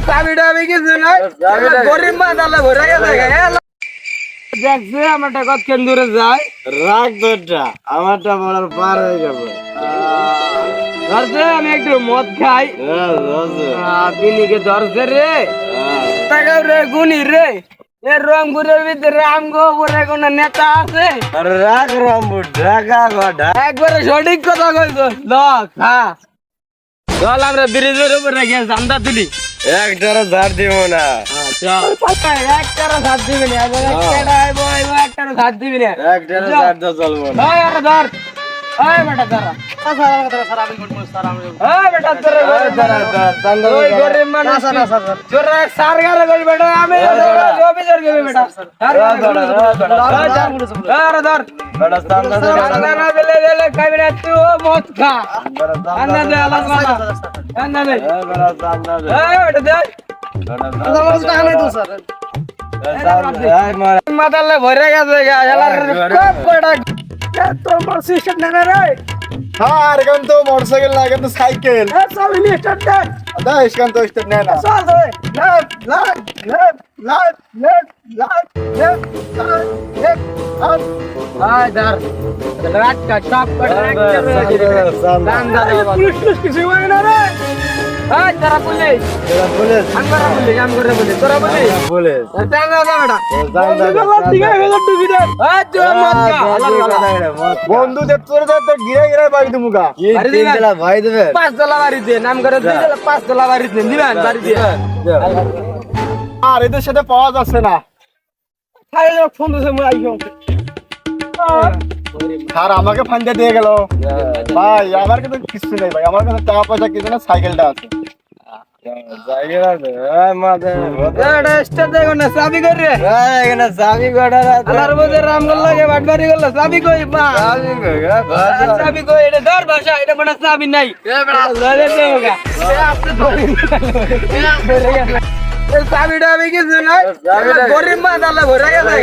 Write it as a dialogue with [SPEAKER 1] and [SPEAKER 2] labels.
[SPEAKER 1] চাবিটা আমি কিছু নাই গরিব মাদালে ভরে গেছে দেখছে আমারটা কত কেন দূরে যায়
[SPEAKER 2] রাখ তোরটা আমারটা বলার পার হয়ে যাবে
[SPEAKER 1] ধরছে আমি একটু মদ খাই বিনিকে ধরছে রে টাকা রে গুনি রে এ রংপুরের ভিতরে আমগো উপরে কোন নেতা আছে
[SPEAKER 2] রাখ রামবু ঢাকা গড়া
[SPEAKER 1] একবারে সঠিক কথা কইছো লক হ্যাঁ চল আমরা ব্রিজের উপরে গিয়ে জামদা তুলি
[SPEAKER 2] একটারও ধার দিব না
[SPEAKER 1] একটারও সাথ দিবি না একটারও সাথ দিবি না
[SPEAKER 2] একটারও ধার তো চলবো না
[SPEAKER 1] ধর এই বেটা ধর ওই গরিব মানুষ তোরা সারগার কই বেটা আমি অফিসার গবি বেটা ধর
[SPEAKER 2] বড় সামনে
[SPEAKER 1] না দিলে খাবি না তুই মদ খা আন্না দে আলাদা মানা আন্না দে
[SPEAKER 2] বড় সামনে
[SPEAKER 1] এই বেটা দে মাতালে ভরে গেছে তোমার সিস্টেম না রে
[SPEAKER 2] আর এখন তো মোটরসাইকেল না এখন তো সাইকেল
[SPEAKER 1] সবই স্টার্ট দে
[SPEAKER 2] দা এখন তো স্টেপ নেয় না
[SPEAKER 1] চল দে লেফট আয় দার রাত কা সব পুলিশ কিছু হয় না রে আয় তারা পুলিশ
[SPEAKER 2] পুলিশ
[SPEAKER 1] আমগরা পুলিশ তোরা পুলিশ
[SPEAKER 2] পুলিশ
[SPEAKER 1] জানা দা বেটা
[SPEAKER 2] বন্ধু তোর তো গিরে গিরে বাড়ি দিমুগা ভাই দেবে
[SPEAKER 1] 5 তলা বাড়ি দে নাম করে 5 তলা বাড়ি দে দিবেন বাড়ি দে
[SPEAKER 2] আর এদের সাথে পাওয়া যাচ্ছে না
[SPEAKER 1] ফোন দিছে মই আইছো
[SPEAKER 2] আর আমাকে ফান্ডে দিয়ে গেল ভাই আমার কাছে কিছু নেই ভাই আমার কাছে টাকা পয়সা কিছু না সাইকেলটা আছে সাইকেল আছে
[SPEAKER 1] এটা স্টার্ট দেখো না চাবি কই রে
[SPEAKER 2] এখানে চাবি কটা
[SPEAKER 1] আলার মধ্যে রামগল লাগে বাটবাড়ি গেল চাবি কই বা চাবি কই এটা ধর ভাষা এটা মানে চাবি নাই ললে দেওগা আপনি ধরে চাবিটা আমি কিছু নাই গরিব মাদালে ভরে গেছে